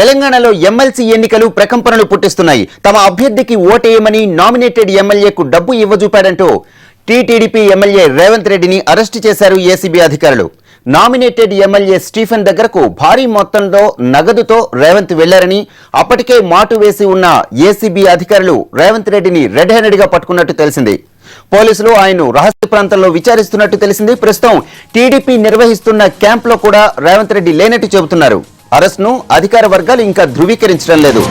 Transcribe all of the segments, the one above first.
తెలంగాణలో ఎమ్మెల్సీ ఎన్నికలు ప్రకంపనలు పుట్టిస్తున్నాయి. తమ అభ్యర్థికి ఓటేయమని నామినేటెడ్ ఎమ్మెల్యేకు డబ్బు ఇవ్వజూపాడంటూ టీటీడీపీ ఎమ్మెల్యే రేవంత్ రెడ్డిని అరెస్టు చేశారు ఏసీబీ అధికారులు. నామినేటెడ్ ఎమ్మెల్యే స్టీఫెన్ దగ్గరకు భారీ మొత్తంలో నగదుతో రేవంత్ వెళ్లారని, అప్పటికే మాటు వేసి ఉన్న ఏసీబీ అధికారులు రేవంత్ రెడ్డిని రెడ్ హ్యాండెడ్ గా పట్టుకున్నట్టు తెలిసింది. పోలీసులు ఆయన్ను రహస్య ప్రాంతంలో విచారిస్తున్నట్టు తెలిసింది. ప్రస్తుతం టీడీపీ నిర్వహిస్తున్న క్యాంపులో కూడా రేవంత్ రెడ్డి లేనట్టు చెబుతున్నారు. అరెస్ట్ను అధికార వర్గాలు ఇంకా ధృవీకరించడం లేదు.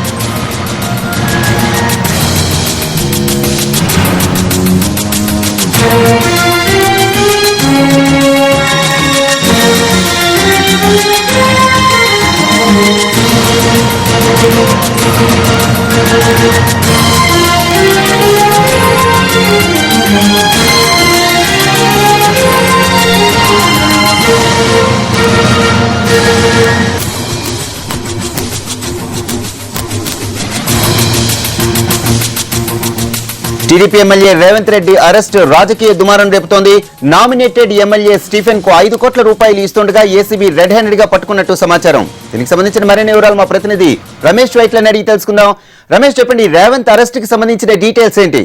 TDP MLA Revanth Reddy arrest రాజకీయ దుమారం రేపుతోంది. నామినేటెడ్ ఎమ్మెల్యే స్టీఫెన్ కు 5 కోట్ల రూపాయలు ఇస్తుండగా ఏసీబీ రెడ్ హ్యాండెడ్ గా పట్టుకున్నట్టు సమాచారం. దీనికి సంబంధించిన మరిన్ని వివరాలు మా ప్రతినిధి రమేష్ వైట్లని అడిగి తెలుసుకుందాం. రమేష్, చెప్పండి, రేవంత్ అరెస్ట్ కి సంబంధించిన డీటెయిల్స్ ఏంటి?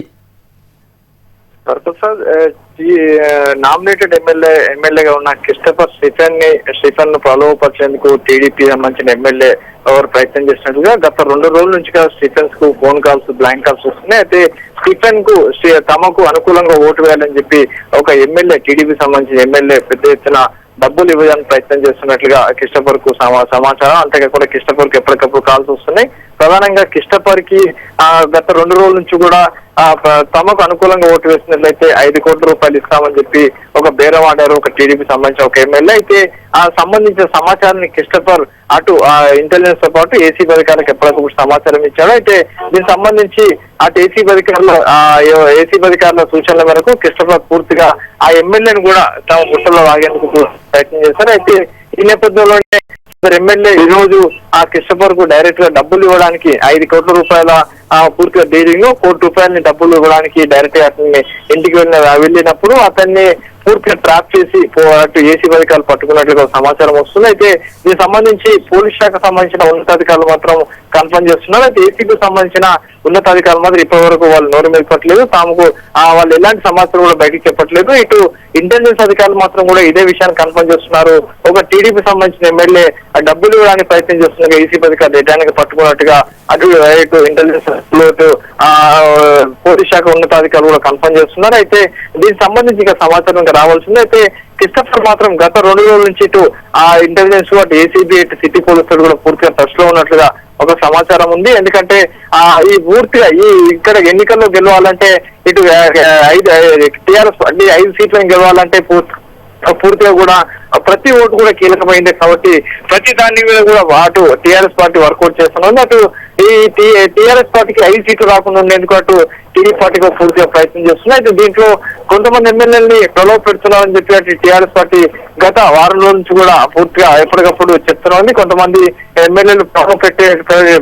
నామినేటెడ్ ఎమ్మెల్యేగా ఉన్న క్రిస్టఫర్ స్టీఫెన్ ను ప్రలోభపరిచేందుకు టీడీపీ సంబంధించిన ఎమ్మెల్యే ఎవరు ప్రయత్నం చేసినట్లుగా గత 2 రోజుల నుంచి స్టీఫెన్స్ కు ఫోన్ కాల్స్, బ్లాంక్ కాల్స్ వస్తున్నాయి. అయితే స్టీఫెన్ కు తమకు అనుకూలంగా ఓటు వేయాలని చెప్పి ఒక ఎమ్మెల్యే, టీడీపీ సంబంధించిన ఎమ్మెల్యే పెద్ద ఎత్తున డబ్బులు ఇవ్వడానికి ప్రయత్నం చేస్తున్నట్లుగా క్రిస్టఫర్ కు సమాచారం. అంతేకాకుండా క్రిస్టఫర్ కు ఎప్పటికప్పుడు కాల్స్ వస్తున్నాయి. ప్రధానంగా క్రిస్టఫర్ కి గత 2 రోజుల నుంచి కూడా తమకు అనుకూలంగా ఓటు వేసినట్లయితే 5 కోట్ల రూపాయలు ఇస్తామని చెప్పి ఒక బేరం ఆడారు ఒక టీడీపీ సంబంధించిన ఒక ఎమ్మెల్యే. అయితే ఆ సంబంధించిన సమాచారాన్ని క్రిస్టఫర్ అటు ఇంటెలిజెన్స్ తో పాటు ఏసీబీ అధికారులకు ఎప్పటికప్పుడు సమాచారం ఇచ్చాడు. అయితే దీనికి సంబంధించి అటు ఏసీబీ అధికారుల సూచనల మేరకు క్రిస్టఫర్ పూర్తిగా ఆ ఎమ్మెల్యేని కూడా తమ గుట్టలో లాగేందుకు ప్రయత్నం చేశారు. అయితే ఈ నేపథ్యంలోనే ఎమ్మెల్యే ఈ రోజు ఆ క్రిస్టఫర్ కు డైరెక్ట్ గా డబ్బులు ఇవ్వడానికి 5 కోట్ల రూపాయల పూర్తిగా డీలింగ్, 1 కోటి రూపాయలని డబ్బులు ఇవ్వడానికి డైరెక్ట్ గా అతన్ని ఇంటికి వెళ్ళినప్పుడు అతన్ని పూర్తిగా ట్రాప్ చేసి అటు ఏసీబీ అధికారులు పట్టుకున్నట్లుగా సమాచారం వస్తుంది. అయితే దీనికి సంబంధించి పోలీస్ శాఖ సంబంధించిన ఉన్నతాధికారులు మాత్రం కన్ఫర్మ్ చేస్తున్నారు. అయితే ఏసీబీ సంబంధించిన ఉన్నతాధికారులు మాత్రం ఇప్పటి వరకు వాళ్ళు నోరు మెదపట్లేదు. తాముకు వాళ్ళు ఎలాంటి సమాచారం కూడా బయటకు చెప్పట్లేదు. ఇటు ఇంటెలిజెన్స్ అధికారులు మాత్రం కూడా ఇదే విషయాన్ని కన్ఫర్మ్ చేస్తున్నారు. ఒక టీడీపీ సంబంధించిన ఎమ్మెల్యే డబ్బులు ఇవ్వడానికి ప్రయత్నం చేస్తున్న ఏసీబీ అధికారులు డేటానికి పట్టుకున్నట్టుగా అటు ఇంటెలిజెన్స్ పోలీస్ శాఖ ఉన్నతాధికారులు కూడా కన్ఫర్మ్ చేస్తున్నారు. అయితే దీనికి సంబంధించి ఇంకా సమాచారం ఇంకా రావాల్సింది. అయితే క్రిస్టఫర్ మాత్రం గత 2 రోజుల నుంచి ఇటు ఆ ఇంటెలిజెన్స్, అటు ఏసీబీ, ఇటు సిటీ పోలీసులు కూడా పూర్తిగా టచ్ లో ఉన్నట్లుగా ఒక సమాచారం ఉంది. ఎందుకంటే ఈ పూర్తిగా ఇక్కడ ఎన్నికల్లో గెలవాలంటే ఇటు టీఆర్ఎస్ 5 సీట్లను గెలవాలంటే పూర్తిగా కూడా ప్రతి ఓటు కూడా కీలకమైంది. కాబట్టి ప్రతి దాని మీద కూడా అటు టీఆర్ఎస్ పార్టీ వర్కౌట్ చేస్తున్నది. అటు ఈ టీఆర్ఎస్ పార్టీకి 5 సీట్లు రాకుండా ఉండేందుకు అటు టీడీపీ పార్టీకి పూర్తిగా ప్రయత్నం చేస్తున్నాయి. అయితే దీంట్లో కొంతమంది ఎమ్మెల్యేలని ప్రలోభ పెడుతున్నారని చెప్పి అటు టీఆర్ఎస్ పార్టీ గత వారం రోజుల నుంచి కూడా పూర్తిగా ఎప్పటికప్పుడు చెప్తున్నది. కొంతమంది ఎమ్మెల్యేలు ప్రలోభ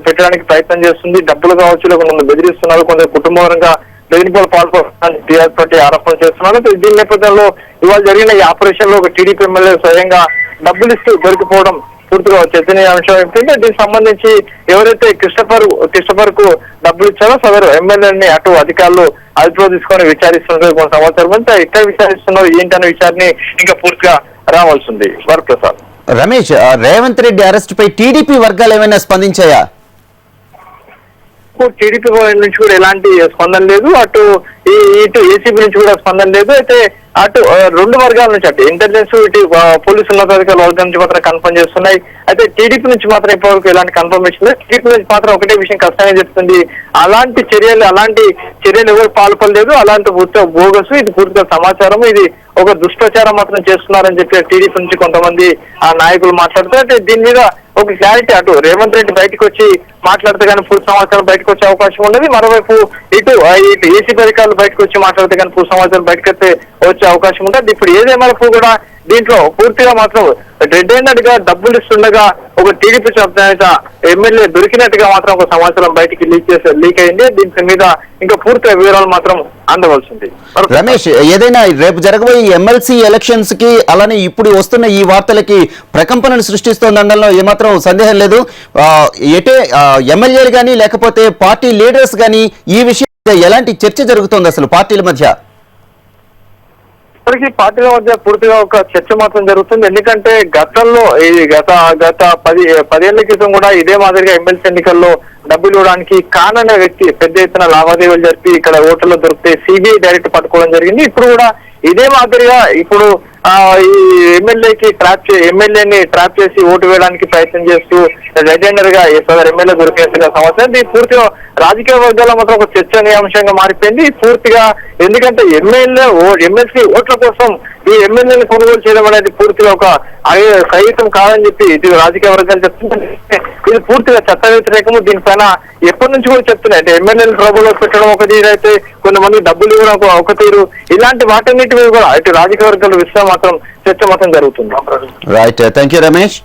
పెట్టడానికి ప్రయత్నం చేస్తుంది. డబ్బులు కావచ్చు, కొంతమంది బెదిరిస్తున్నారు, కొందరు కుటుంబపరంగా బెదిరింపులు పాల్పడుతున్నారని టీఆర్ఎస్ పార్టీ ఆరోపణలు చేస్తున్నారు. దీని నేపథ్యంలో ఇవాళ జరిగిన ఈ ఆపరేషన్ లో ఒక టీడీపీ ఎమ్మెల్యే స్వయంగా డబ్బులు ఇస్తూ దొరికిపోవడం పూర్తిగా చర్చనీయ అంశం ఏంటంటే దీనికి సంబంధించి ఎవరైతే క్రిస్టఫర్ కు డబ్బులు ఇచ్చారో సదరు ఎమ్మెల్యేని అటు అధికారులు అదుపులో తీసుకొని విచారిస్తున్నారు. కొంత సమాచారం అంతా ఎక్కడ విచారిస్తున్నారు ఏంటనే విషయాన్ని ఇంకా పూర్తిగా రావాల్సింది. వరప్రసాద్. రమేష్, రేవంత్ రెడ్డి అరెస్ట్ పై టీడీపీ వర్గాలు ఏమైనా స్పందించాయా? టీడీపీ నుంచి కూడా ఎలాంటి స్పందన లేదు, ఇటు ఏసీబీ నుంచి కూడా స్పందన లేదు. అయితే అటు 2 వర్గాల నుంచి అటు ఇంటెలిజెన్స్, ఇటు పోలీసు ఉన్నతాధికారుల వర్గం నుంచి మాత్రం కన్ఫర్మ్ చేస్తున్నాయి. అయితే టీడీపీ నుంచి మాత్రం ఇప్పటివరకు ఎలాంటి కన్ఫర్మేషన్ లేదు. టీడీపీ నుంచి మాత్రం ఒకటే విషయం ఖచ్చితంగా చెప్తుంది, అలాంటి చర్యలు ఎవరు పాల్పడలేదు, అలాంటి పూర్తిగా బోగస్, ఇది పూర్తిగా సమాచారం, ఇది ఒక దుష్ప్రచారం మాత్రం చేస్తున్నారని చెప్పి టీడీపీ నుంచి కొంతమంది ఆ నాయకులు మాట్లాడుతూ అంటే దీని మీద ఒక క్లారిటీ అటు రేవంత్ రెడ్డి బయటకు వచ్చి మాట్లాడితే కానీ పూర్తి సమాచారం బయటకు వచ్చే అవకాశం ఉన్నది. మరోవైపు ఇటు ఏసీబీ అధికారులు బయటకు వచ్చి మాట్లాడితే కానీ పూర్తి సమాచారం బయటకు వచ్చే అవకాశం ఉంటుంది. ఇప్పుడు ఏదేమరకు కూడా దీంట్లో పూర్తిగా మాత్రం రెడ్ హ్యాండెడ్ గా డబ్బులు ఇస్తుండగా ఒక టీడీపీ సంబంధిత ఎమ్మెల్యే దొరికినట్టుగా మాత్రం ఒక సమాచారం బయటికి లీక్ అయింది. దీని మీద ఇంకా పూర్తిగా వివరాలు మాత్రం అందవలసింది. రమేష్, ఏదైనా రేపు జరగబోయే ఎమ్మెల్సీ ఎలక్షన్స్ కి అలానే ఇప్పుడు వస్తున్న ఈ వార్తలకి ప్రకంపనలు సృష్టిస్తోందనడంలో ఏమాత్రం సందేహం లేదు. ఎమ్మెల్యేలు కానీ లేకపోతే పార్టీ లీడర్స్ కానీ ఈ విషయం ఎలాంటి చర్చ జరుగుతోంది అసలు పార్టీల మధ్య? ఇప్పటికీ పార్టీల మధ్య పూర్తిగా ఒక చర్చ మాత్రం జరుగుతుంది. ఎందుకంటే గతంలో గత 10 ఏళ్ల క్రితం కూడా ఇదే మాదిరిగా ఎమ్మెల్సీ ఎన్నికల్లో డబ్బులు ఇవ్వడానికి కాననే వ్యక్తి పెద్ద ఎత్తున లావాదేవీలు జరిపి ఇక్కడ ఓటర్లు దొరికితే సిబిఐ డైరెక్ట్ పట్టుకోవడం జరిగింది. ఇప్పుడు కూడా ఇదే మాదిరిగా ఇప్పుడు ఈ ఎమ్మెల్యేని ట్రాప్ చేసి ఓటు వేయడానికి ప్రయత్నం చేస్తూ రెడ్ హ్యాండెడ్ గా సదరు ఎమ్మెల్యే దొరికేసిన సమస్య ఇది పూర్తిగా రాజకీయ వర్గాల్లో మాత్రం ఒక చర్చనీయాంశంగా మారిపోయింది పూర్తిగా. ఎందుకంటే ఎమ్మెల్సీ ఓట్ల కోసం ఈ ఎమ్మెల్యేని కొనుగోలు చేయడం అనేది పూర్తిగా ఒక సహితం కాదని చెప్పి ఇది రాజకీయ వర్గాలు చెప్తుంది. ఇది పూర్తిగా చట్ట వ్యతిరేకము. దీనిపైన ఎప్పటి నుంచి కూడా చెప్తున్నాయి. అంటే ఎమ్మెల్యేలు ట్రబుల్లో పెట్టడం ఒక తీరు అయితే కొంతమంది డబ్బులు ఇవ్వడం ఒక తీరు, ఇలాంటి వాటన్నిటి మీద కూడా ఇటు రాజకీయ వర్గాలు విషయం మాత్రం చర్చ మాత్రం జరుగుతుంది. Right, thank you Ramesh.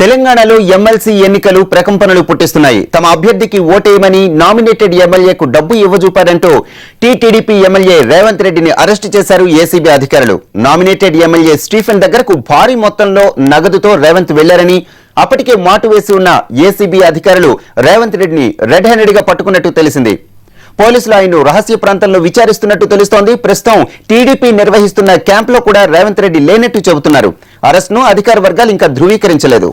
తెలంగాణలో ఎమ్మెల్సీ ఎన్నికలు ప్రకంపనలు పుట్టిస్తున్నాయి. తమ అభ్యర్థికి ఓటేయమని నామినేటెడ్ ఎమ్మెల్యేకు డబ్బు ఇవ్వజూపారంటూ టీడీపీ ఎమ్మెల్యే రేవంత్ రెడ్డిని అరెస్టు చేశారు ఏసీబీ అధికారులు. నామినేటెడ్ ఎమ్మెల్యే స్టీఫెన్ దగ్గరకు భారీ మొత్తంలో నగదుతో రేవంత్ వెళ్లారని, అప్పటికే మాటు వేసి ఉన్న ఏసీబీ అధికారులు రేవంత్ రెడ్డిని రెడ్ హ్యాండెడ్ గా పట్టుకున్నట్టు తెలిసింది. పోలీసులు ఆయన్ను రహస్య ప్రాంతంలో విచారిస్తున్నట్టు తెలుస్తోంది. ప్రస్తుతం టీడీపీ నిర్వహిస్తున్న క్యాంపులో కూడా రేవంత్ రెడ్డి లేనట్టు చెబుతున్నారు. అరెస్ట్ను అధికార వర్గాలు ఇంకా ధృవీకరించలేదు.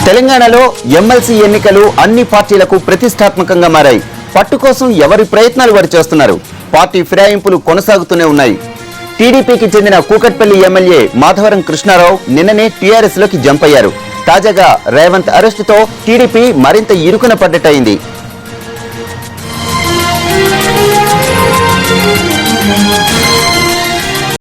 తెలంగాణలో ఎమ్మెల్సీ ఎన్నికలు అన్ని పార్టీలకు ప్రతిష్టాత్మకంగా మారాయి. పట్టు కోసం ఎవరి ప్రయత్నాలు వారు చేస్తున్నారు. పార్టీ ఫిరాయింపులు కొనసాగుతూనే ఉన్నాయి. టీడీపీకి చెందిన కూకట్పల్లి ఎమ్మెల్యే మాధవరం కృష్ణారావు నిన్ననే టీఆర్ఎస్ లోకి జంప్ అయ్యారు. తాజాగా రేవంత్ అరెస్టుతో టీడీపీ మరింత ఇరుకున పడ్డట్టయింది.